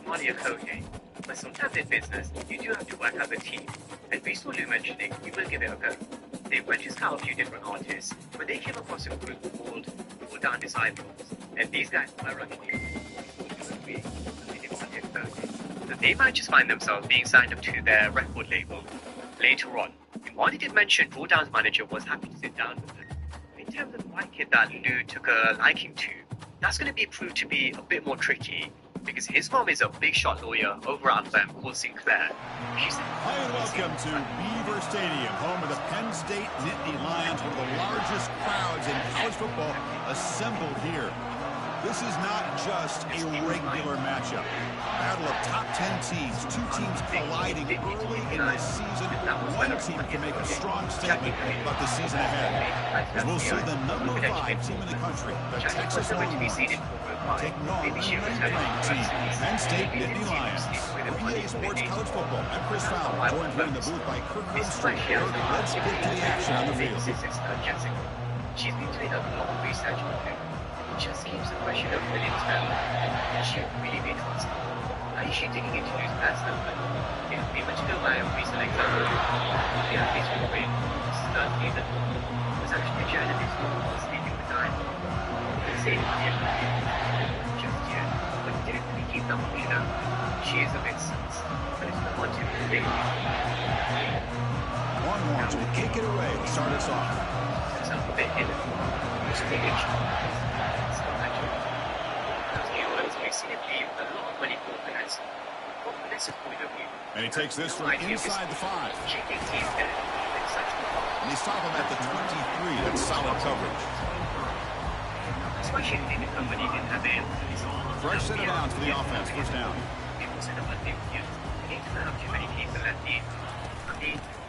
money a okay. But sometimes in business, you do have to work as a team. And based on you mentioning, you will give it a go. They went to scout a few different artists, but they came across a group called Pull Down Disciples. And these guys, ironically, so they might just find themselves being signed up to their record label later on. And while he did mention Pull Down's manager was happy to sit down with them, in terms of the white kid that Lou took a liking to, that's going to be proved to be a bit more tricky because his mom is a big shot lawyer over at Alabama called Sinclair. Hi and welcome to Beaver Stadium, home of the Penn State Nittany Lions, one of the largest crowds in college football assembled here. This is not just a regular matchup. Battle of top 10 teams, two teams colliding early in the season. One team can make a strong statement about the season ahead. As we'll see the number 5 team in the country, the Texas Longhorns, taking on the ranked team, Penn State Nittany Lions. For EA Sports College Football, I'm Chris Fowler, joined here in the booth by Kirk Holmstrom. Let's get to the action on the field. She's been doing a lot of research on him. It just keeps the question of Williams down. She really made fast. Why is she digging into his past number? If we were to go by a recent example, the athletes would win. Certainly the was actually a journalist who was sleeping with time. The same idea. Just yet, but didn't really keep the option out. She is a bit sus, but it's not too big. Longhorns will kick it away to start us off. Some of it in the stage. And he takes this from inside the 5. And they stop him at the 23. That's solid coverage. Fresh set of downs for the offense. First down.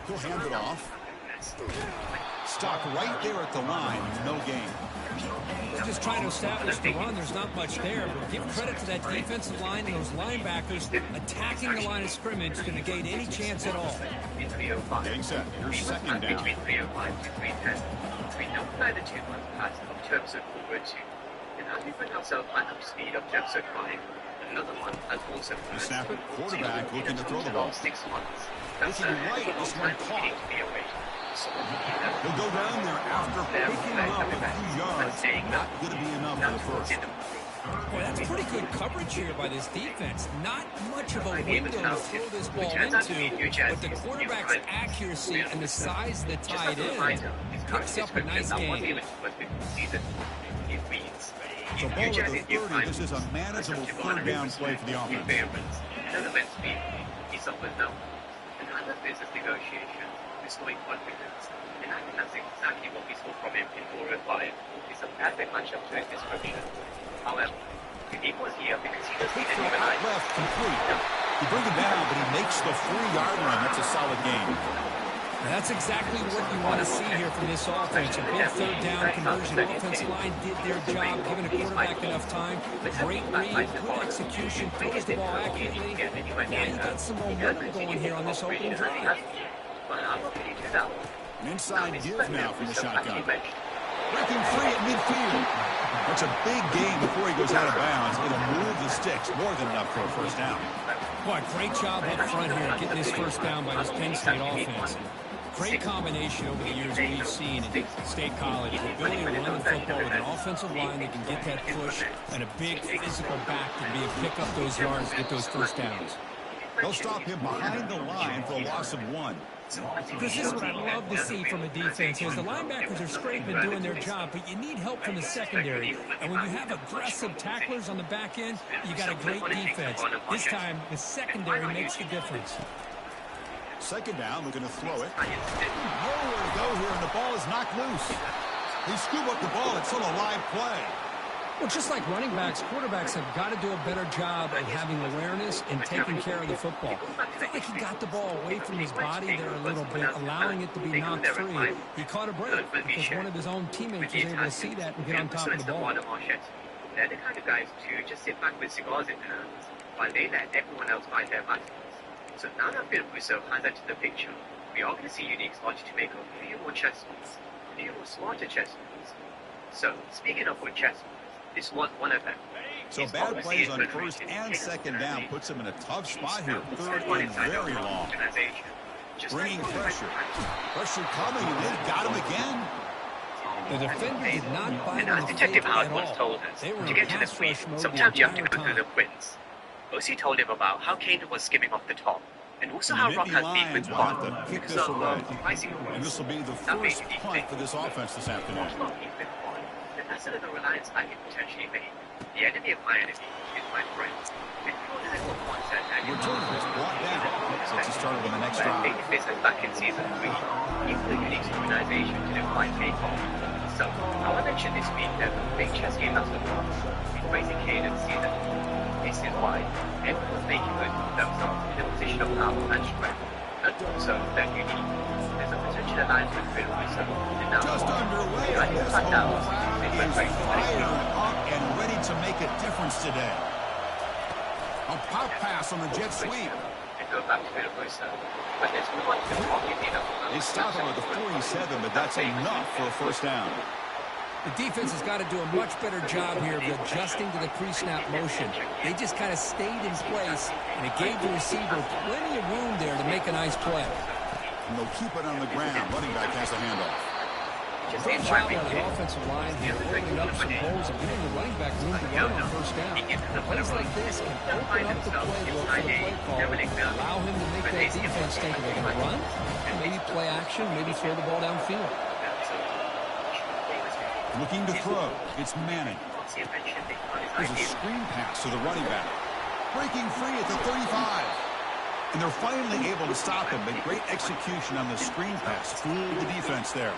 He'll hand it off. Stock right there at the line. No gain. They're just trying to establish the run. There's not much there, but give credit to that defensive line and those linebackers attacking the line of scrimmage to negate any chance at all. Getting set. Here's second down. Between 305 to 310. We know by the 2 months past of terms of forward 2. And as we bring ourselves back up to speed of terms of 5, another month and also the snap it. Quarterback looking to throw the ball. 6 months. That's right. This one caught. He'll go down there after picking up a few yards. Not going to be enough for the first. Boy, that's pretty good coverage here by this defense. Not much of a window to throw this ball into, but the quarterback's accuracy and the size of the tight end picks up a nice game. So ball at the 30, this is a manageable third down play for the offense. Another business negotiation is going confidence. And I think that's exactly what we saw from him in 4 and 5. It's a perfect matchup to his description. However, he was here because he doesn't need anyone else. Left, complete. You bring him down, but he makes the 3-yard line. That's a solid game. That's exactly what you want to see here from this offense. A big third down conversion. Offensive line did their job, giving a quarterback enough time. Great read, good execution, throws the ball accurately. Now you got some momentum going here on this opening drive. An inside give now from the shotgun. Breaking free at midfield. That's a big gain before he goes out of bounds. It'll move the sticks more than enough for a first down. Boy, great job up front here getting this first down by this Penn State offense. Great combination over the years we've seen in State College. The ability to run the football with an offensive line that can get that push and a big physical back to be able to pick up those yards, get those first downs. They'll stop him behind the line for a loss of 1. This is what I love to see from a defense is the linebackers are scraping and doing their job, but you need help from the secondary. And when you have aggressive tacklers on the back end, you got a great defense. This time, the secondary makes the difference. Second down, looking to throw it. Nowhere to go here, and the ball is knocked loose. He scooped up the ball. It's still a live play. Well, just like running backs, quarterbacks have got to do a better job of having awareness and taking care of the football. I felt like he got the ball away from his body there a little bit, allowing it to be knocked free. He caught a break because one of his own teammates was able to see that and get on top of the ball. They're the kind of guys to just sit back with cigars in their hands while they let everyone else find their battles. So now that Bill Russo has entered the picture, we are going to see Unique start to make a few more chess moves, a few more smarter chess moves. So, speaking of good chess moves, this was one of them. So bad plays on first and second down puts him in a tough spot here. Third and very long. Bringing pressure. Pressure coming, and they've got him again. The defender did not bite And on as the Detective fake Howard at once all. told us, They were to in get to the pass queen, rush mode sometimes you have to go entire through the time. quins. OC told him about how Kane was skimming off the top, and also And how the Rock has Nittany been with Lions will have Bond to kick because this of away. pricing And rules. this will be the That first basically punt for this offense this afternoon. The lesson of the reliance I can potentially make. The enemy of my enemy is my friend. Return is brought down. Since he started on the next But I drive. think this is back in season 3. Even the unique organization to define takeoff. So, I mentioned this week that the big chess game after raising Kane this season. This is why everyone was making themselves in a position of power and strength. And also that you need. There's a potential alliance with Phil Wilson. Just underway. This whole crowd is fired up and ready to make a difference today. A pop pass on the jet sweep. And go back to Phil Wilson. But there's no one to talk to me. They stop him at the 47, but that's enough for a first down. The defense has got to do a much better job here of adjusting to the pre-snap motion. They just kind of stayed in place, and it gave the receiver plenty of room there to make a nice play. And they'll keep it on the ground. Running back has the handoff. Great job on the offensive line here, opening up some holes and giving the running back room to run on first down. Plays like this can open up the playbook for the play caller, allow him to make that defense think they're going to run, maybe play action, maybe throw the ball downfield. Looking to throw. It's Manning. There's a screen pass to the running back. Breaking free at the 35. And they're finally able to stop him. But great execution on the screen pass. Fooled the defense there.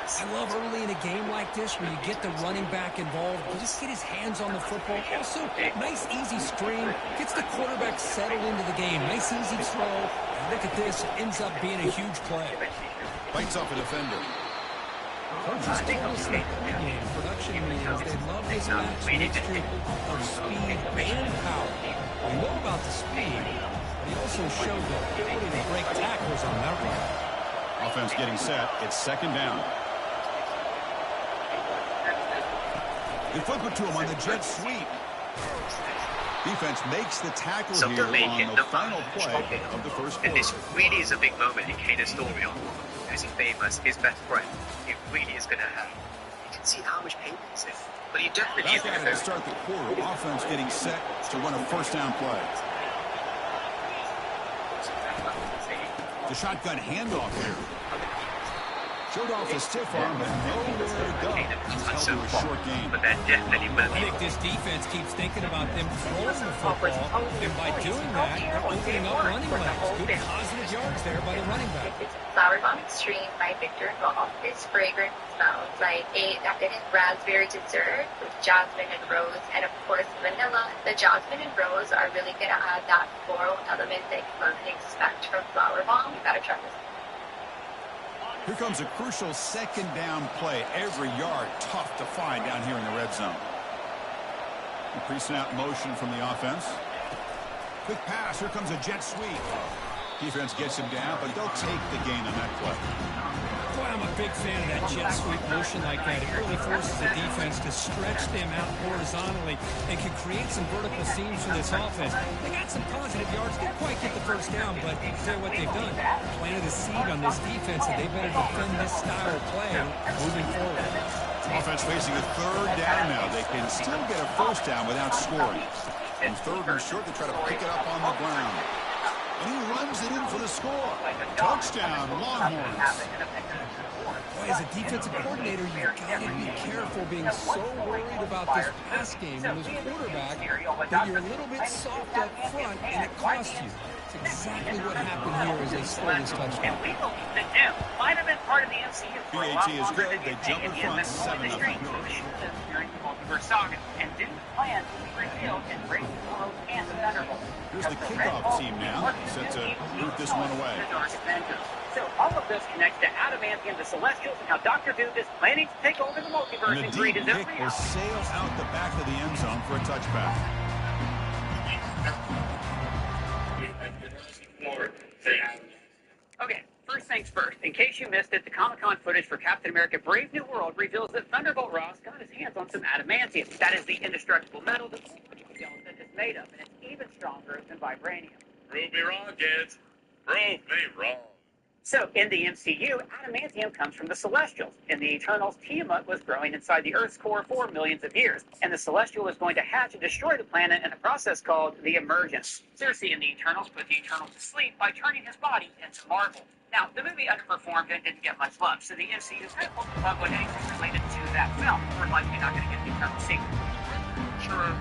I love early in a game like this where you get the running back involved. You just get his hands on the football. Also, nice easy screen. Gets the quarterback settled into the game. Nice easy throw. And look at this. It ends up being a huge play. Bites off a defender. Coaches told us in the pregame production meetings they love this match mixture of speed and power. We know about the speed, but he also showed the ability to break tackles on that run. Offense getting set. It's second down. They flip it to him on the jet sweep. Defense makes the tackle here on the final play of the first quarter. And this really is a big moment in Kane's story on losing famous, his best friend. It really is going to happen. You can see how much pain he's in. But he definitely is going to start the quarter. Offense getting set to run a first down play. The shotgun handoff here. Showed off the stiff arm, but nowhere to go. He's held to a short game. But that definitely will I think this defense keeps thinking about them throwing the football, and by doing that, they're opening up running lanes. Good positive yards there by the running back. Flower Bomb Extreme by Victor Golf. This fragrance smells like a decadent raspberry dessert with jasmine and rose, and of course vanilla. The jasmine and rose are really going to add that floral element that you love and expect from Flower Bomb. You got to try this. Here comes a crucial second down play. Every yard tough to find down here in the red zone. Pre-snap motion from the offense. Quick pass. Here comes a jet sweep. Defense gets him down, but they'll take the gain on that play. Boy, I'm a big fan of that jet sweep motion like that. It really forces the defense to stretch them out horizontally and can create some vertical seams for this offense. They got some positive yards. Didn't quite get the first down, but I'll tell you what they've done. Planted a seed on this defense that they better defend this style of play moving forward. Offense facing a third down now. They can still get a first down without scoring. And third and short, they try to pick it up on the ground. And he runs it in for the score. Touchdown, Longhorns. Boy, as a defensive coordinator, you've got to be careful being so worried about this pass game and this quarterback that you're a little bit soft up front and it costs you. It's exactly what happened here as they scored this touchdown. Might have been part of the MCU for a lot BAT is longer good. than They you jump think in it front is. But 7-0. during the multiverse saga and didn't plan to be revealed in Great World and the Thunderbolt. Here's the kickoff team now, set to root this one away. So all of this connects to Adamantium, the Celestials, and how Dr. Doom is planning to take over the multiverse And and the create deep his kick own will reality. sail out the back of the end zone for a touchback. Okay, first things first. In case you missed it, the Comic-Con footage for Captain America Brave New World reveals that Thunderbolt Ross got his hands on some adamantium. That is the indestructible metal that the skeleton is made of, and it's even stronger than vibranium. Prove me wrong, kids. Prove me wrong. So, in the MCU, adamantium comes from the Celestials. In the Eternals, Tiamat was growing inside the Earth's core for millions of years, and the Celestial was going to hatch and destroy the planet in a process called the Emergence. Circe in the Eternals put the Eternal to sleep by turning his body into marble. Now, the movie underperformed and didn't get much love, so the MCU had pulled the plug on anything related to that film. We're likely not going to get the Eternal sequel. Sure.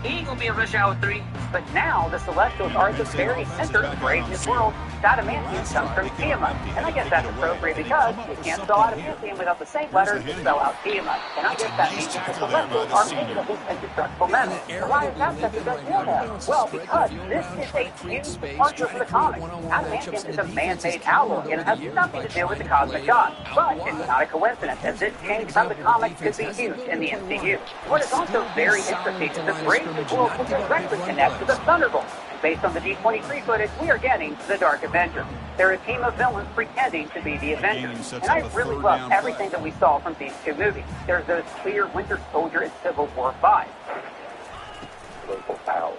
He ain't gonna be able to shower 3. But now the Celestials are at the very center of Brave New World. Adamantium comes from Tiamat. And I guess that's appropriate because you can't spell adamantium without the same letters to spell out Tiamat. And I guess that means that the Celestials are made of this indestructible metal. So why is that such a big deal now? Well, because this is a huge departure for the comics. Adamantium is a man-made alloy and it has nothing to do with the cosmic god. But it's not a coincidence, as this change from the comics could be used in the MCU. What is also very interesting is that Brave New World will directly connect to the Thunderbolts. Based on the D23 footage, we are getting the Dark Avengers. They're a team of villains pretending to be the Avengers. And I really love everything that we saw from these two movies. There's those clear Winter Soldier and Civil War vibes. Local powers.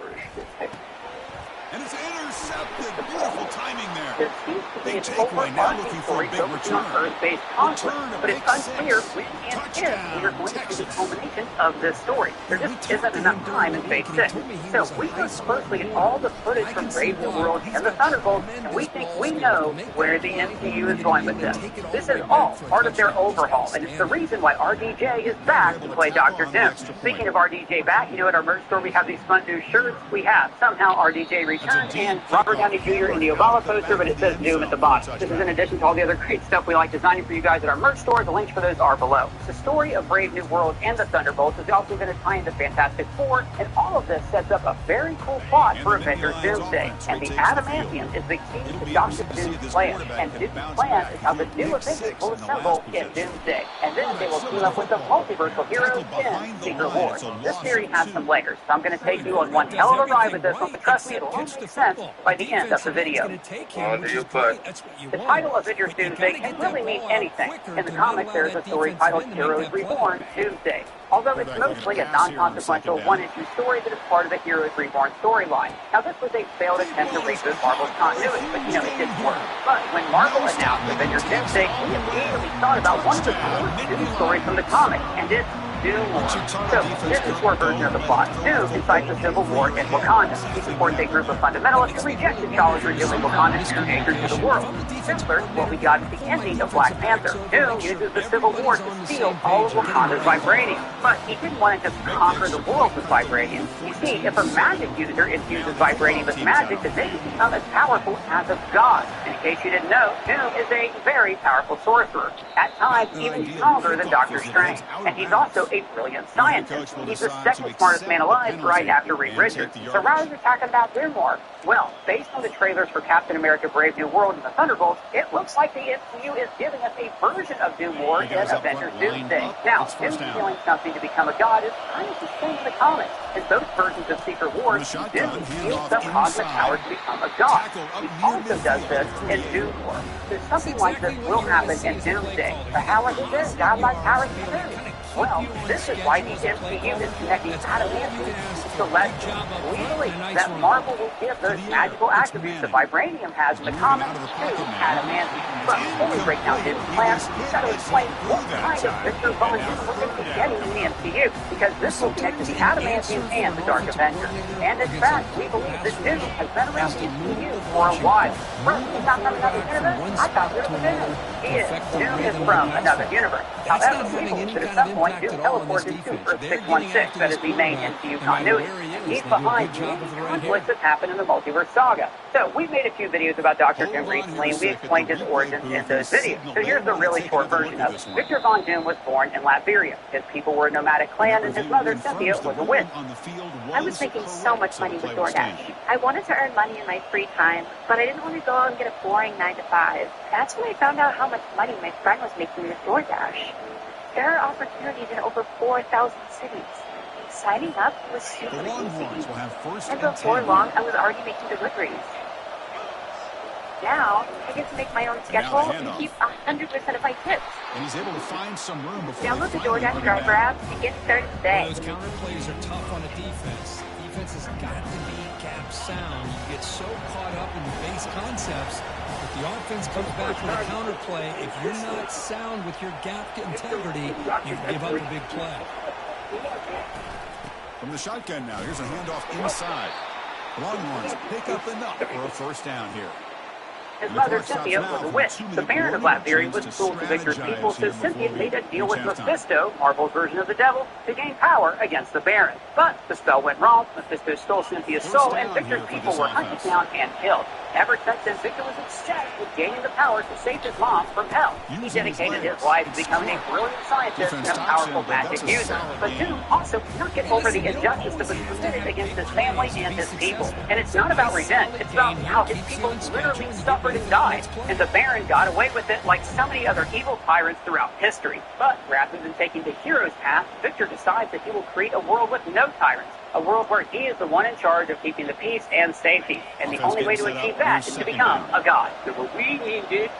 And it's intercepted. Beautiful timing there. There seems to be Big an takeaway now, looking for a story big focusing on return. Earth-based conflict, Return of but it's Big unclear Six. when and if Touchdown, we are going to see the Texas. culmination of this story. There just isn't enough time in Phase 6. So we look closely at all the footage from Brave New World and the Thunderbolts, and we think we know where the MCU is going with this. This is all part of their overhaul, and it's the reason why RDJ is back to play Dr. Doom. Speaking of RDJ back, you know at our merch store we have these fun new shirts. We have Somehow RDJ Returned and Robert Downey Jr. in the Obama poster, but it says Doom at the bottom. This is in addition to all the other great stuff we like designing for you guys at our merch store. The links for those are below. The story of Brave New World and the Thunderbolts is also going to tie into Fantastic Four, and all of this sets up a very cool plot for Avengers Doomsday. And the adamantium is the key to Dr. Doom's plan. And Doom's plan is how the new Avengers will assemble in Doomsday. And then they will team up with the multiversal heroes in Secret Wars. This theory has some layers, so I'm going to take you on one hell of a ride with this one, but trust me, it'll all make sense by the end of the video. The title Avengers Doomsday can really mean anything. In the comics, there is a story titled Heroes Reborn Doomsday. Although it's mostly a non-consequential one-issue story that is part of the Heroes Reborn storyline. Now, this was a failed attempt to reboot Marvel's continuity, but you know, it didn't work. But when Marvel announced Avengers Doomsday, we immediately thought about one of the coolest Doom stories from the comics, and it's Doom War. So, here's the short version of the plot. Doom incites a civil war in Wakanda. He supports a group of fundamentalists who reject T'Challa's revealing Wakanda's true nature to the world. Similar to what we got at the ending of Black Panther. Doom uses the Civil War to steal all of Wakanda's vibranium. But he didn't want to just conquer the world with vibranium. You see, if a magic user infuses vibranium with magic, then they can become as powerful as a god. And in case you didn't know, Doom is a very powerful sorcerer. At times, even stronger than Doctor Strange. And he's also a brilliant scientist. He's the second smartest man alive right after Reed Richards. So rather than talking about Doom War, well, based on the trailers for Captain America Brave New World and the Thunderbolts, it looks like the MCU is giving us a version of Doom War in Avengers Doomsday. Now, Doom stealing something to become a god is kind of the same in the comics. In both versions of Secret Wars, Doom steals some cosmic power to become a god. He also does this in Doom War. So something like this will happen in Doomsday. But how is it this? Godlike powers to Doom? Well, this is why the MCU is connecting adamantium to Celestial. We believe that Marvel will give those magical attributes that vibranium has in the comics to adamantium. But before we break down Doom's plan, we've got to explain what kind of Victor Von Doom we're going to be getting in the MCU, because this will connect to the adamantium and the Dark Avengers. And in fact, we believe that Doom has been around the MCU for a while. First, he's not from another universe. I thought this was Doom. He is. Doom is from another universe. However, we believe that at some point, Doom teleports into Earth 616, that is the main MCU continuity. He's behind many conflicts that happen in the multiverse saga. So, we've made a few videos about Dr. Doom recently, and we explained his origins in those videos. So here's the really short version of it. Victor Von Doom was born in Latveria. His people were a nomadic clan, and his mother, Cynthia, was a witch. I was making so much money with DoorDash. I wanted to earn money in my free time, but I didn't want to go out and get a boring 9 to 5. That's when I found out how much money my friend was making with DoorDash. There are opportunities in over 4,000 cities. Signing up was super easy. And before long, I was already making deliveries. Now, I get to make my own schedule and keep 100% of my tips. And he's able to find some room before Download the DoorDash Drive Grab and get started today. Those counter plays are tough on a defense. Defense has got to be gap sound. You get so caught up in the base concepts. If the offense comes back with a counter play, if you're not sound with your gap integrity, you give up a big play. From the shotgun now, here's a handoff inside. Longhorns pick up enough for a first down here. His mother, Cynthia, was a witch. The parent of Latveria was cruel to Victor's people, so Cynthia made a deal with Mephisto, Marvel's version of the devil, to gain power against the Baron. But the spell went wrong. Mephisto stole Cynthia's soul, and Victor's people were hunted down and killed. Ever since then, Victor was obsessed with gaining the power to save his mom from hell. He dedicated his life to becoming a brilliant scientist and a powerful magic user. But Doom also cannot get over the injustice that was committed against his family and his people. And it's not about revenge. It's about how his people literally suffered and died. And the Baron got away with it like so many other evil tyrants throughout history. But rather than taking the hero's path, Victor decides that he will create a world with no tyrants. A world where he is the one in charge of keeping the peace and safety. And the only way to achieve that is to become a god. So what we needed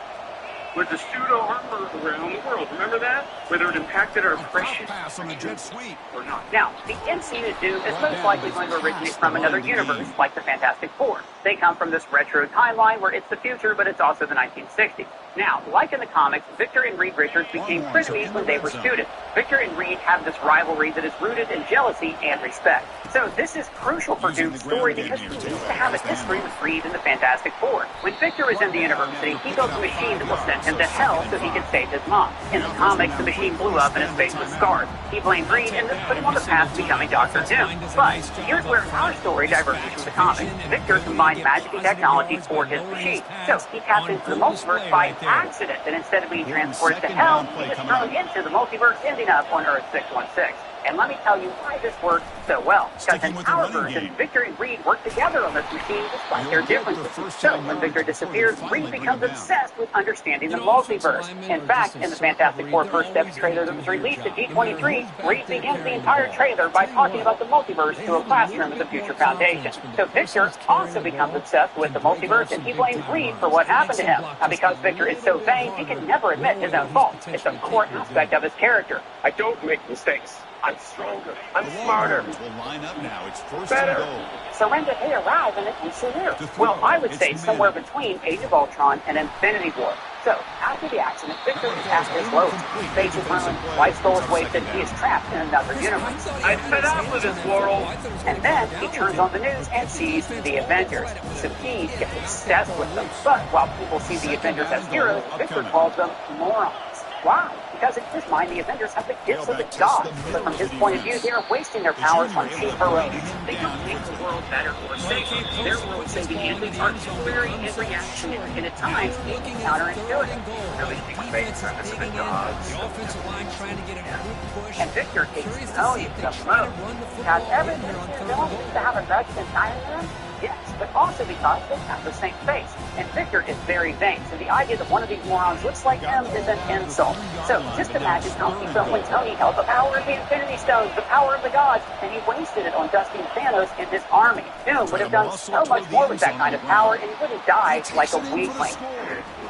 was a pseudo-armor around the world. Remember that? Whether it impacted our precious pass on the jet sweep or not. Now, the MCU's Doom is most likely going to originate from another universe, like the Fantastic Four. They come from this retro timeline where it's the future, but it's also the 1960s. Now, like in the comics, Victor and Reed Richards became frenemies when they were students. Victor and Reed have this rivalry that is rooted in jealousy and respect. So this is crucial for Doom's story because he needs to have a history with Reed and the Fantastic Four. When Victor is in the university, he builds a machine that will send him to hell so he can save his mom. In the comics, the machine blew up and his face was scarred. He blamed Reed and this put him on the path to becoming Dr. Doom. But here's where our story diverges from the comics. Victor combined magic and technology for his machine. So he tapped into the multiverse by accident, and instead of being transported to hell, he was thrown into the multiverse, ending up on Earth 616. And let me tell you why this works so well. Because in our version, Victor and Reed work together on this machine despite their differences. So when Victor disappears, Reed becomes obsessed with understanding the multiverse. In fact, in the Fantastic Four First Steps trailer that was released at D23, Reed begins the entire trailer by talking about the multiverse to a classroom at the Future Foundation. So Victor also becomes obsessed with the multiverse, and he blames Reed for what happened to him. Now, because Victor is so vain, he can never admit his own fault. It's a core aspect of his character. I don't make mistakes. I'm stronger. I'm smarter. will line up now. It's first Better. and goal. So when did they arrive in the MCU? Well, I would say somewhere between Age of Ultron and Infinity War. So, after the accident, Victor is at his lowest. His face is ruined, White Skull is wasted, he is trapped in another universe. I'm fed up with this world. And then he turns on the news and sees the Avengers. So he gets obsessed with them. But while people see the Avengers as heroes, Victor calls them morons. Why? Because in his mind, the Avengers have the gifts of the gods. But from his point of view, they are wasting their powers on cheap heroes. They don't make the world better or safer. Their world-saving antics are temporary and reactionary, and at times even counterintuitive. Really think making sense of the gods. The offensive line trying to get a quick push. And Victor hates Tony the most. Because everything villain seems to have a grudge against Iron Man. Yes, but also because they have the same face. And Victor is very vain, so the idea that one of these morons looks like him is an insult. So just imagine how he felt when Tony held the power of the Infinity Stones, the power of the gods, and he wasted it on dusting Thanos and his army. Doom would have done so much more with that kind of power, and he wouldn't die like a weakling.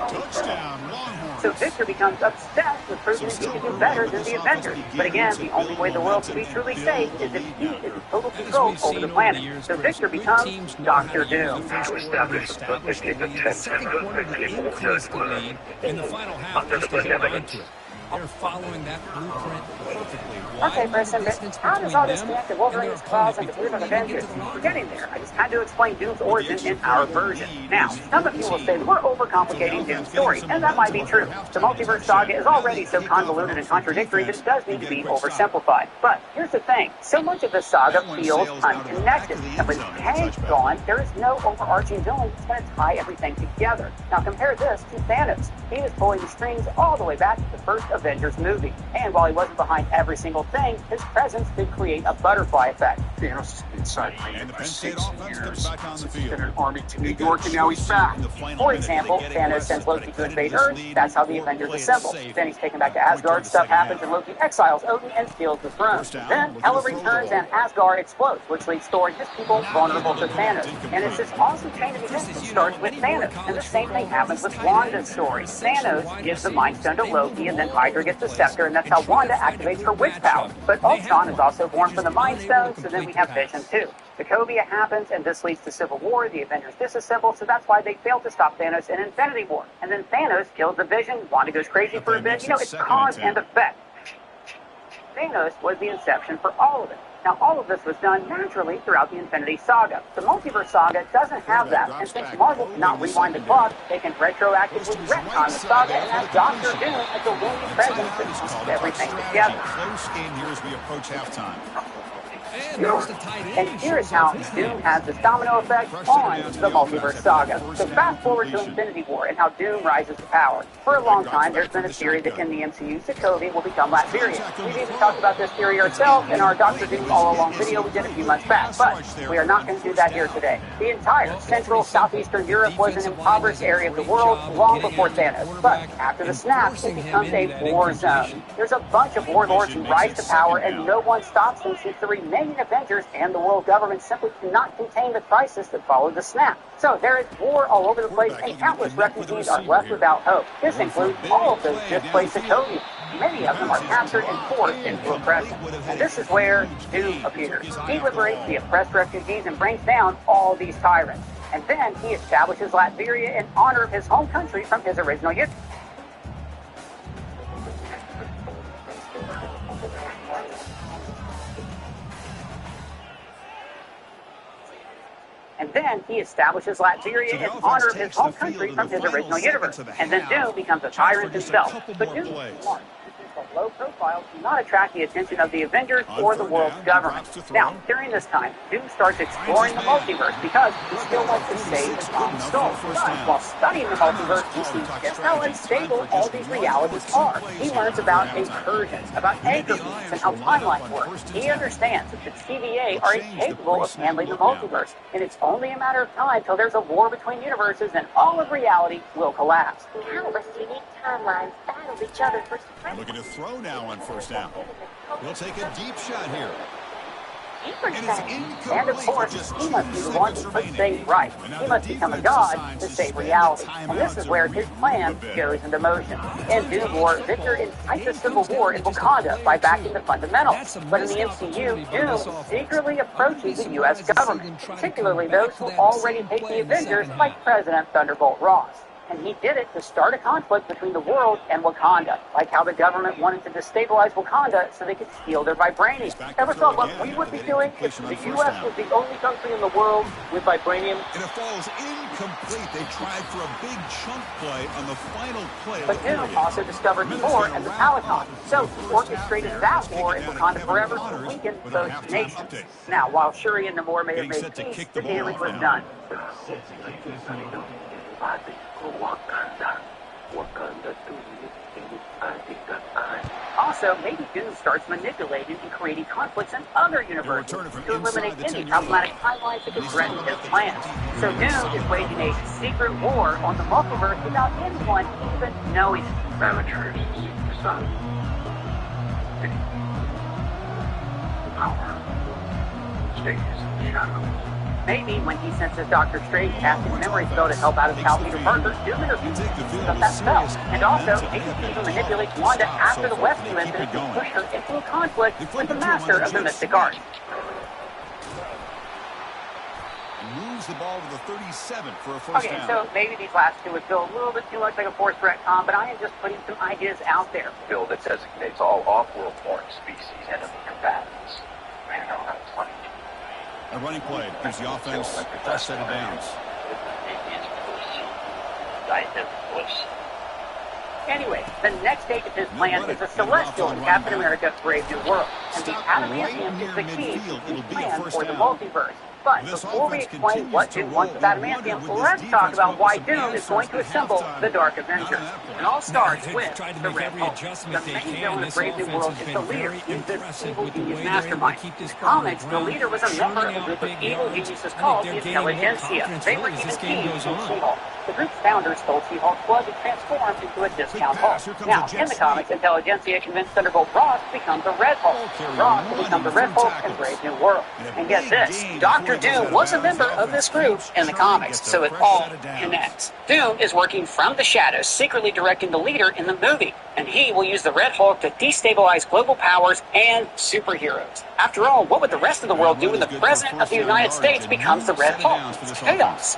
Touchdown, Longhorns. So Victor becomes obsessed with proving that he can do better than the Avengers. But again, the only way the world can be truly safe is if he is in total control over the planet. So Victor becomes Dr. Doom. The second quarter to increase the lead. In the final half, they still hold on to it. They're following that blueprint perfectly. Okay, Preston, but how does all this connect to Wolverine's claws and the Cleveland Avengers? We're getting there. I just had to explain Doom's origin in our version. Now, some of you will say that we're overcomplicating Doom's story, and that might be true. The multiverse saga is already so convoluted and contradictory that it does need to be oversimplified. But here's the thing. So much of the saga feels unconnected. And with Kang gone, there is no overarching villain that's going to tie everything together. Now, compare this to Thanos. He was pulling the strings all the way back to the first Avengers movie. And while he wasn't behind every single thing, his presence did create a butterfly effect. Thanos is inside my And the Penn universe. State offense comes back on the field. Sent an army to New York, and now he's back. For example, Thanos sends Loki to invade Earth. That's how the Avengers assemble. Then he's taken back to Asgard. Stuff happens, and Loki exiles Odin and steals the throne. Then Hela returns, and Asgard explodes, which leaves Thor and his people vulnerable to Thanos. And it's this awesome chain of events that starts with Thanos. And the same thing happens with Wanda's story. Thanos gives the Mind Stone to Loki, and then Hydra gets the scepter, and that's how Wanda activates her witch power. But Ultron is also born from the Mind Stone, so then we have Vision too. Sokovia happens, and this leads to Civil War. The Avengers disassemble, so that's why they failed to stop Thanos in Infinity War. And then Thanos kills the Vision. Wanda goes crazy for a bit. You know, it's cause and effect. Thanos was the inception for all of it. Now, all of this was done naturally throughout the Infinity Saga. The Multiverse Saga doesn't have that, and since Marvel cannot rewind the clock, they can retroactively retcon the saga and have Doctor Doom as the only presence that keeps everything together. Close game here as we approach halftime. And here's how Doom has this domino effect on the Multiverse Saga. So fast forward to Infinity War and how Doom rises to power. For a long time, there's been a theory that in the MCU, Sokovia will become Latveria. We've even talked about this theory ourselves in our Doctor Doom all-along video we did a few months back, but we are not going to do that here today. The entire Central Southeastern Europe was an impoverished area of the world long before Thanos, but after the snap, it becomes a war zone. There's a bunch of warlords who rise to power, and no one stops them since the remaining Avengers and the world government simply cannot contain the crisis that followed the snap. So there is war all over the place, and countless refugees are left without hope. This includes all of those displaced Sokovians. Many of them are captured and forced into oppression. And this is where Doom appears. He liberates the oppressed refugees and brings down all these tyrants. And then he establishes Latveria in honor of his home country from his original youth. And then he establishes Latveria in honor of his home country from his original universe. And then Doom becomes a tyrant himself. But Doom is smart. A low profile to not attract the attention of the Avengers or the world's government. Now, during this time, Doom starts exploring the multiverse because he still wants to save his mom's soul. But while studying the multiverse, he sees just how unstable all these realities are. He learns about incursions, about anchor points, and how timelines work. He understands that the TVA are incapable of handling the multiverse, and it's only a matter of time till there's a war between universes and all of reality will collapse. Countless unique timelines battle each other for supremacy. Looking to throw now on first down. He'll take a deep shot here. And of course, he must be the one to put things right. He must become a god to save reality. And this is where his plan goes into motion. In Doom War, Victor incites a civil war in Wakanda by backing the fundamentals. But in the MCU, Doom secretly approaches the U.S. government, particularly those who already hate the Avengers, like President Thunderbolt Ross. And he did it to start a conflict between the world and Wakanda, like how the government wanted to destabilize Wakanda so they could steal their vibranium. Ever thought what we would be doing if the U.S. was the only country in the world with vibranium? And it falls incomplete. They tried for a big chunk play on the final play. But Doom also discovered Thor and the Paladin, so he orchestrated that war in Wakanda forever to weaken both nations. Now, while Shuri and Namor may have made peace, the damage was done. Also, maybe Doom starts manipulating and creating conflicts in other universes to eliminate any problematic timelines that could threaten his plans. So Doom is waging a secret war on the multiverse without anyone even knowing it. Amateurs, son. Power stays in the shadows. Maybe when he senses Dr. Strange cast his memory spell to help out his pal Peter Parker, Doom intervenes of that spell. And also, maybe he even manipulates Wanda after the Westview incident to push her into a conflict with the master of the mystic arts. Moves the ball to the 37 for a first down. Okay, so maybe these last two would feel a little bit too much like a forced retcon, but I am just putting some ideas out there. Bill that designates all off-world born species enemy combatants. I know that's funny. A running play gives the offense a fresh set of downs. Anyway, the next stage of his plan is a Celestial in Captain America Brave New World. And the adamantium is the key to his plan for the multiverse. But before we explain what Doom wants with adamantium, let's talk about why Doom is going to assemble the Dark Avengers. It all starts with the Red Hulk. The main villain of Brave New World is the leader. He's this evil genius mastermind. In the comics, the leader was a member of a group of evil geniuses called the Intelligentsia. They were even teamed in She-Hulk. The group's founder stole She-Hulk's blood to transform into a discount Hulk. Now, in the comics, Intelligentsia convinced Thunderbolt Ross to become the Red Hulk. Ross will become the Red Hulk in Brave New World. And get this, Dr. Doom was a member of this group in the comics, so it all connects. Doom is working from the shadows, secretly directing the leader in the movie, and he will use the Red Hulk to destabilize global powers and superheroes. After all, what would the rest of the world do when the President of the United States becomes the Red Hulk? It's chaos.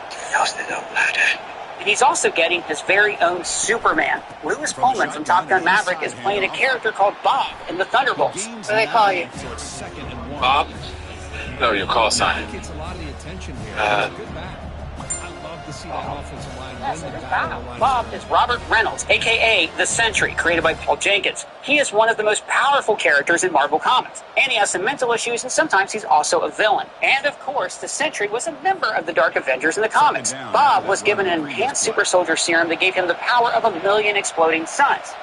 And he's also getting his very own Superman. Lewis Pullman from Top Gun Maverick is playing a character called Bob in the Thunderbolts. What do they call you? Bob? No, your call sign. Gets a lot of the attention here. Good back. I love to see that offensive line win the battle. Bob is Robert Reynolds, a.k.a. The Sentry, created by Paul Jenkins. He is one of the most powerful characters in Marvel Comics, and he has some mental issues, and sometimes he's also a villain. And, of course, the Sentry was a member of the Dark Avengers in the comics. Bob was given an enhanced super soldier serum that gave him the power of 1,000,000 exploding suns.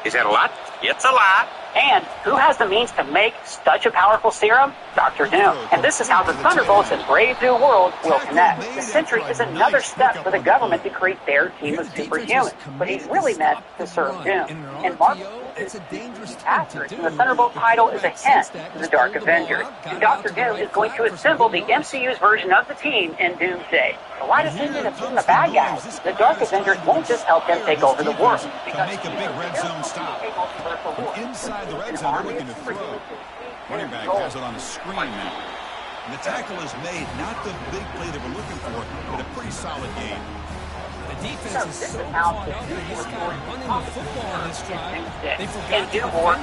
Is that a lot? It's a lot. And who has the means to make such a powerful serum? Dr. Doom. And this is how the Thunderbolts and Brave New World will connect. The Sentry is another step for the government to create their team of superhumans, but he's really meant to serve Doom. And Marvel it's a dangerous accurate, and the Thunderbolt title is a hint to the Dark Avengers. And Dr. Doom is going to assemble the MCU's version of the team in Doomsday. The why decision of being the bad guys? The Dark Avengers won't just help them take over the world. To make a big red zone stop. Inside the red zone, they're looking to throw. Running back has it on the screen now. And the tackle is made, not the big play that we're looking for, but a pretty solid game. The defense is so caught up in this guy running the football on this drive. They forgot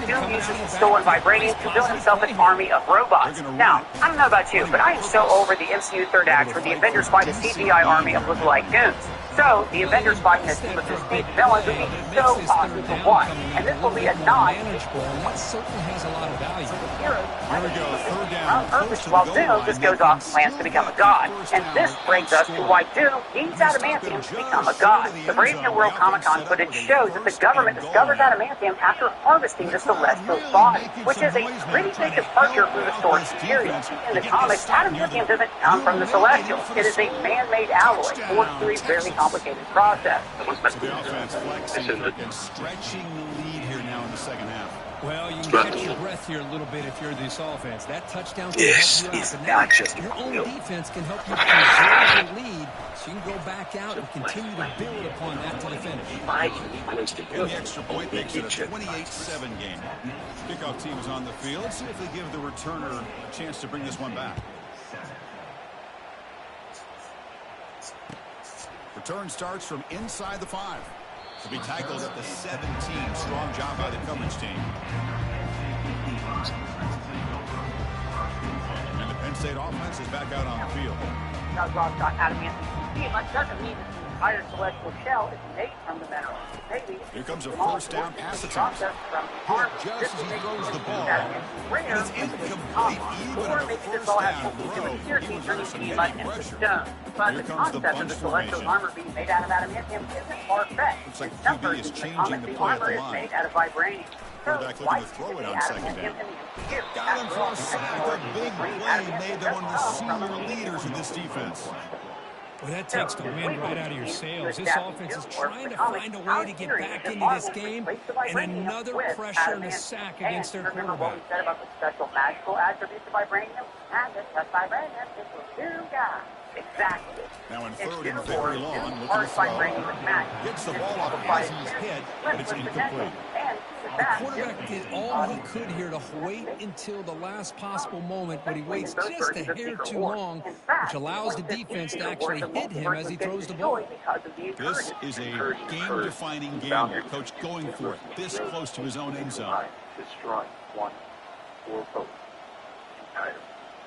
Doom uses the stolen vibranium to build himself an army of robots. Now, I don't know about you, but I am so over the MCU third act where the Avengers fight a CGI army of lookalike goons. So, the Avengers fighting a team of distinct villains would be so awesome to watch. And this will be a nod. That certainly has a lot of value. Here we go, third down. While Doom just goes off and plans to become a god. And this brings us to why Doom needs adamantium to become a god. The Brave New World Comic-Con footage shows that the government discovers adamantium after harvesting the Celestial's body, which is a pretty big departure from the story's material. In the comics, adamantium doesn't come from the Celestial. It is a man-made alloy forged through a very complicated process. So the offense flexing and stretching the lead here now in the second half. Well, you can catch your breath here a little bit if you're this offense. That touchdown can help you out. But now your own defense can help you preserve the lead, so you can go back out and continue to build upon that to the finish. And the extra point makes it a 28-7 game. Kickoff team is on the field. Let's see if they give the returner a chance to bring this one back. Return starts from inside the 5. To be tackled at the 17. Strong job by the coverage team. And the Penn State offense is back out on the field. Now, Ross got adamantium. That doesn't mean that the entire celestial shell is made from the mineral. Maybe here comes a first down pass attempt. Just as he throws the ball, and it's incomplete even on the first down throw. He was under some heavy pressure. But the concept of the celestial armor being made out of adamantium isn't far-fetched. Looks like the QB is changing the play at the line. Made out of vibranium. Quarterback looking to throw it on second down. Got him for a sack. A big play made them one of the senior leaders in this defense. Well, that takes the wind right out of your sails. This offense is trying to find a way to get back into this game, and another pressure and a sack against their quarterback. Remember what we said about the special magical attributes of vibranium? And it's just vibranium. It's a new guy. Exactly. Now in third and very long, looking to throw. Gets the ball off Hazen's head, but it's incomplete. The quarterback did all he could here to wait until the last possible moment, but he waits just a hair too long, which allows the defense to actually hit him as he throws the ball. This is a game-defining game. Coach going for it, this close to his own end zone. Destroy one for both.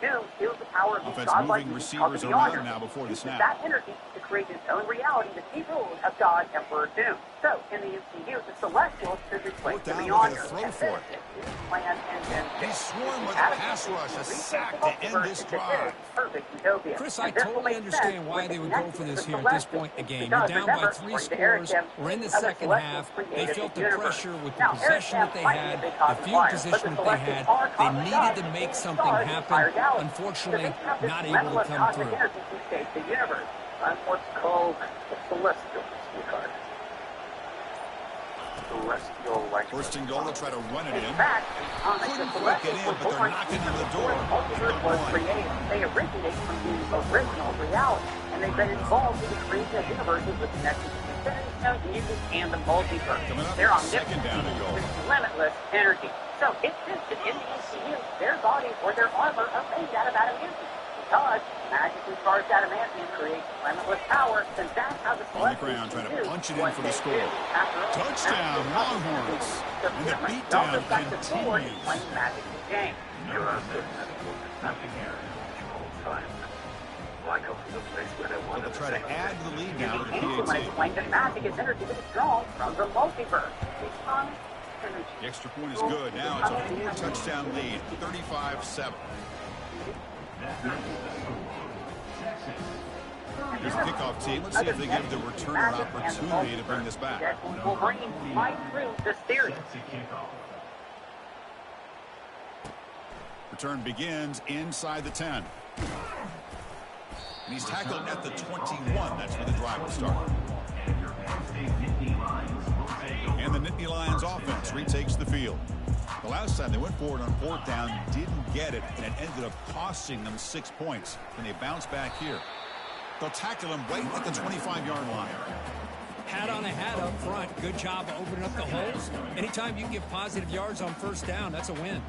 Two, feels the power of these Offense godlike moving beings called receivers the around Beyonder. now before the Uses snap. that energy to create his own reality that he rules of God, Emperor Doom. So, in the MCU, the Celestials could replace the down, Beyonder. looking to throw And for this is his plan and He's swarmed with a pass rush, a sack to end this drive. Perfect utopia. Chris, I And this will totally make understand sense why when they would connect go for to this the here at this Celestials. point in the game. Because You're down by remember, 3 according to Eric scores. Kim, We're in the other second Celestials half. They created felt the the universe. pressure with the Now, possession that they had, the field position that they had. They needed to make something happen. Unfortunately, not able to come through. Energy to shape the universe. I'm what's called the celestial, sweetheart. Celestial, like First and goal, they'll try to run it in. in fact, Couldn't quite get in, but they're knocking on the door. Multiverse was created. They originate from the original reality, and they've been involved in the creation of universes with connections to infinity, stones, music, and the multiverse. They're second down to go. with limitless energy. So it's just that in the MCU, their bodies or their armor are made out of adamantium. Because magically charged adamantium creates limitless power, then that's how the On the ground, trying to punch it in for the score. Touchdown, Longhorns. And the beatdown continues. Playing magic in the game. So they'll try to add to the lead now with the Ancient explained that magic is energy that is drawn from the multiverse. The extra point is good. Now it's a 4-touchdown lead, 35-7. Here's the kickoff team. Let's see if they give the returner an opportunity to bring this back. Wolverine might prove the theory. Return begins inside the 10. And he's tackled at the 21. That's where the drive will start. And the Nittany Lions offense retakes the field. The last time they went forward on 4th down, didn't get it, and it ended up costing them 6 points. And they bounce back here. They'll tackle him right at the 25-yard line. Hat on a hat up front. Good job of opening up the holes. Anytime you can get positive yards on 1st down, that's a win.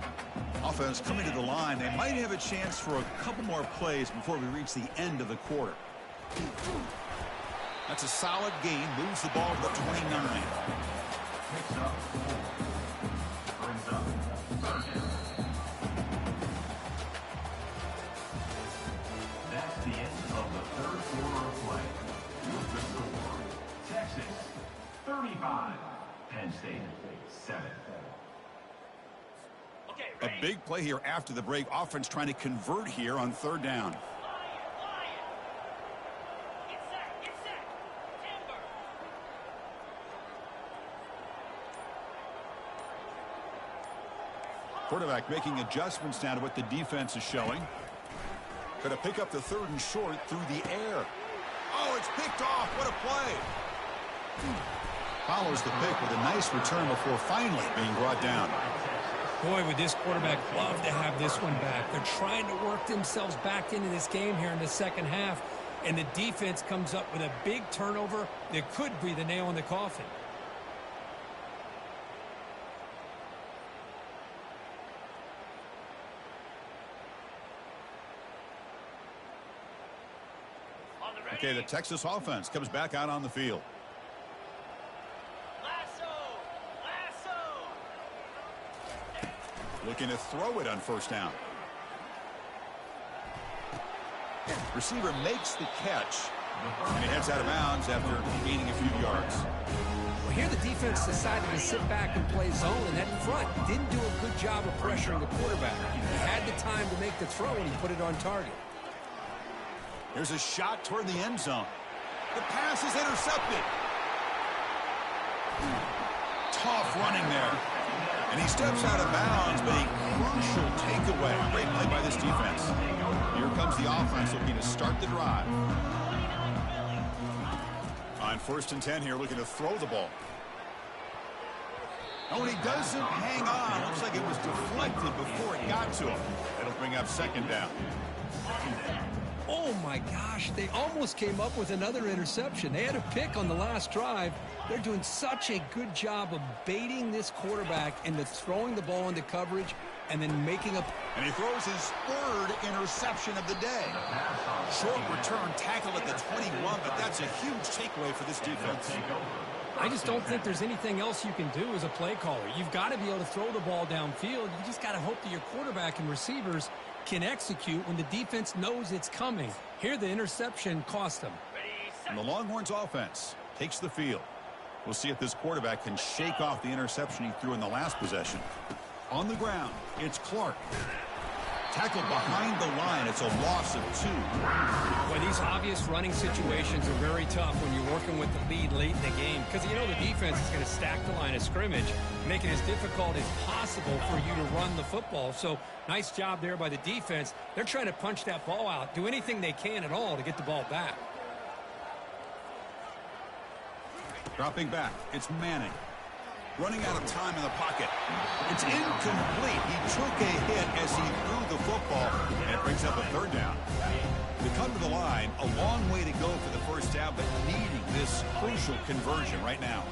Offense coming to the line. They might have a chance for a couple more plays before we reach the end of the quarter. That's a solid gain. Moves the ball to the 29. That's the end of the 3rd quarter of play. With the score, Texas 35, Penn State 7. A big play here after the break. Offense trying to convert here on 3rd down. Quarterback making adjustments now to what the defense is showing. Going to pick up the 3rd and short through the air. Oh, it's picked off. What a play. Follows the pick with a nice return before finally being brought down. Boy, would this quarterback love to have this one back. They're trying to work themselves back into this game here in the second half, and the defense comes up with a big turnover that could be the nail in the coffin. Okay, the Texas offense comes back out on the field. Looking to throw it on 1st down. Receiver makes the catch, and he heads out of bounds after gaining a few yards. Well, here the defense decided to sit back and play zone, and that front didn't do a good job of pressuring the quarterback. He had the time to make the throw, and he put it on target. Here's a shot toward the end zone. The pass is intercepted. Tough running there. And he steps out of bounds, but a crucial takeaway. Great play by this defense. Here comes the offense looking to start the drive. On 1st and 10 here, looking to throw the ball. Oh, and he doesn't hang on. Looks like it was deflected before it got to him. That'll bring up 2nd down. Oh, my gosh, they almost came up with another interception. They had a pick on the last drive. They're doing such a good job of baiting this quarterback into throwing the ball into coverage and then making a... And he throws his 3rd interception of the day. Short return tackle at the 21, but that's a huge takeaway for this defense. I just don't think there's anything else you can do as a play caller. You've got to be able to throw the ball downfield. You just got to hope that your quarterback and receivers can execute when the defense knows it's coming. Here, the interception cost them. And the Longhorns offense takes the field. We'll see if this quarterback can shake off the interception he threw in the last possession. On the ground, it's Clark. Tackled behind the line. It's a loss of 2. Well, these obvious running situations are very tough when you're working with the lead late in the game because you know the defense is going to stack the line of scrimmage, make it as difficult as possible for you to run the football. So nice job there by the defense. They're trying to punch that ball out, do anything they can at all to get the ball back. Dropping back, it's Manning. Running out of time in the pocket. It's incomplete. He took a hit as he threw the football, and it brings up a 3rd down. To come to the line, a long way to go for the first down, but needing this crucial conversion right now.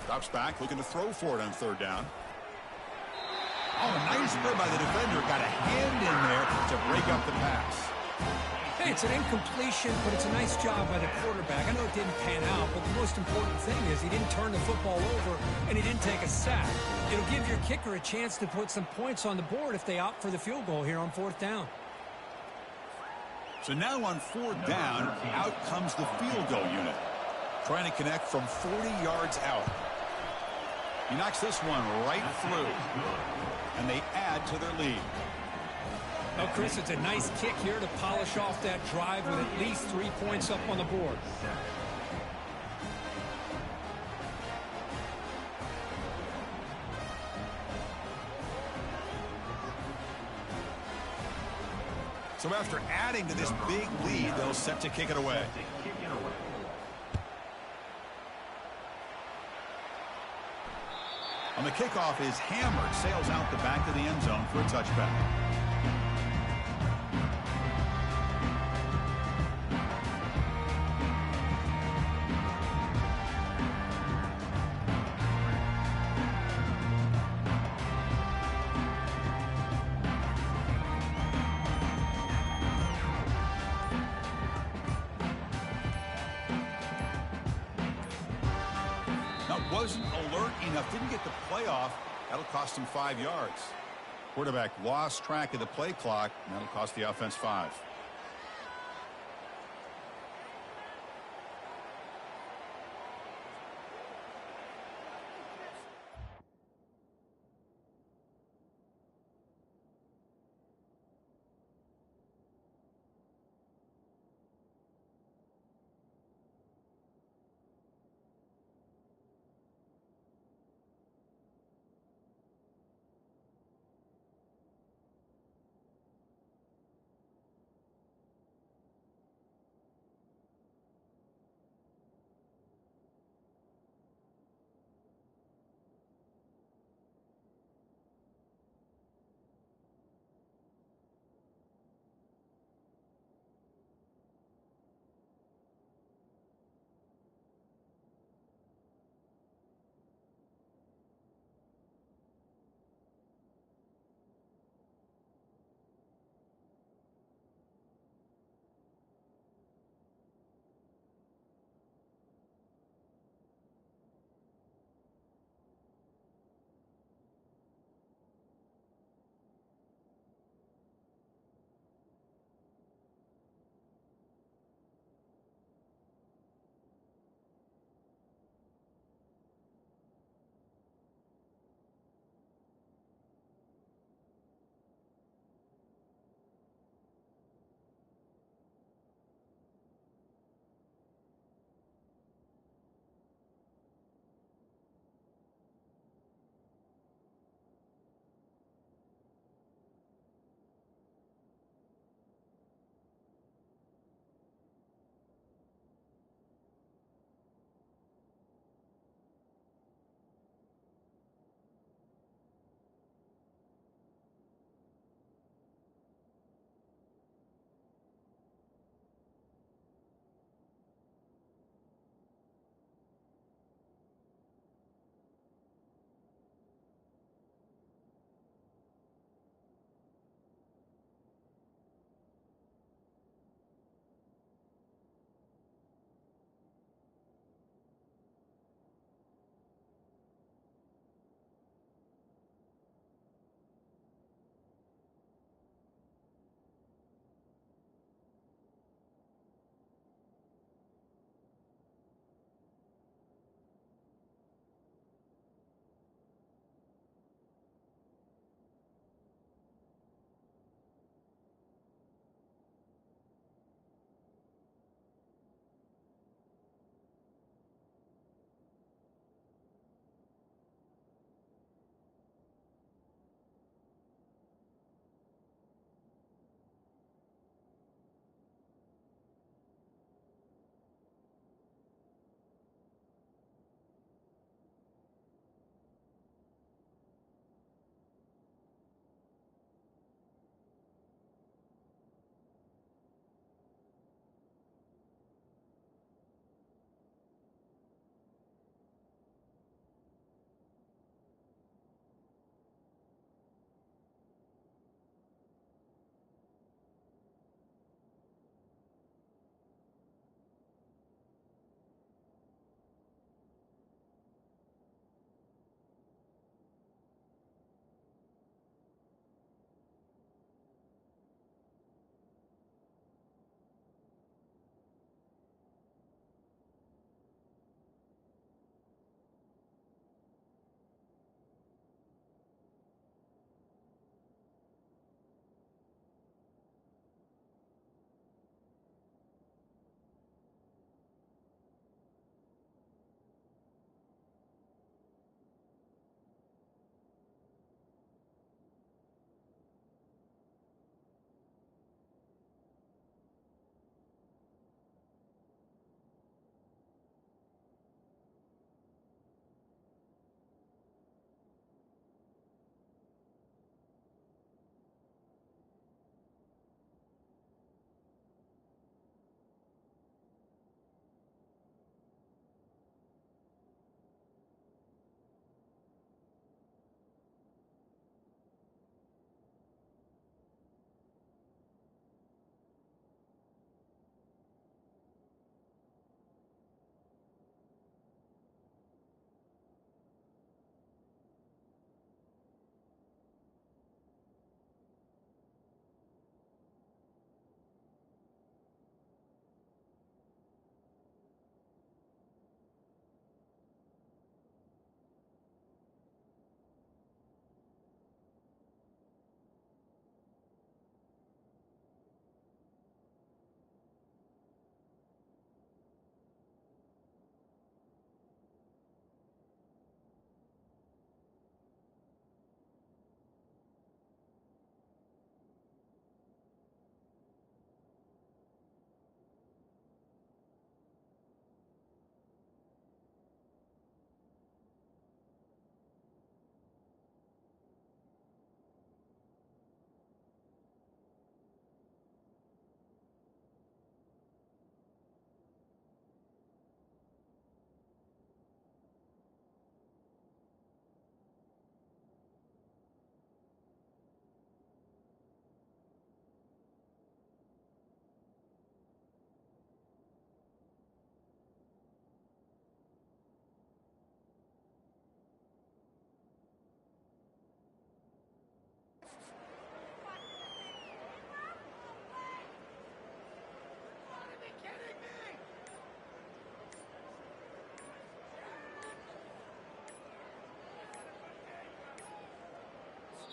Drops back, looking to throw for it on 3rd down. Oh, nice play by the defender. Got a hand in there to break up the pass. Hey, it's an incompletion, but it's a nice job by the quarterback. I know it didn't pan out, but the most important thing is he didn't turn the football over and he didn't take a sack. It'll give your kicker a chance to put some points on the board if they opt for the field goal here on 4th down. So now on 4th down, out comes the field goal unit. Trying to connect from 40 yards out. He knocks this one right through. And they add to their lead. Oh, Chris, it's a nice kick here to polish off that drive with at least 3 points up on the board. So after adding to this big lead, they'll set to kick it away. On the kickoff is hammered, sails out the back of the end zone for a touchback. Wasn't alert enough, didn't get the play off. That'll cost him 5 yards. Quarterback lost track of the play clock, and that'll cost the offense 5.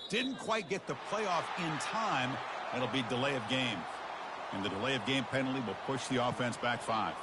Didn't quite get the playoff in time. It'll be delay of game. And the delay of game penalty will push the offense back 5.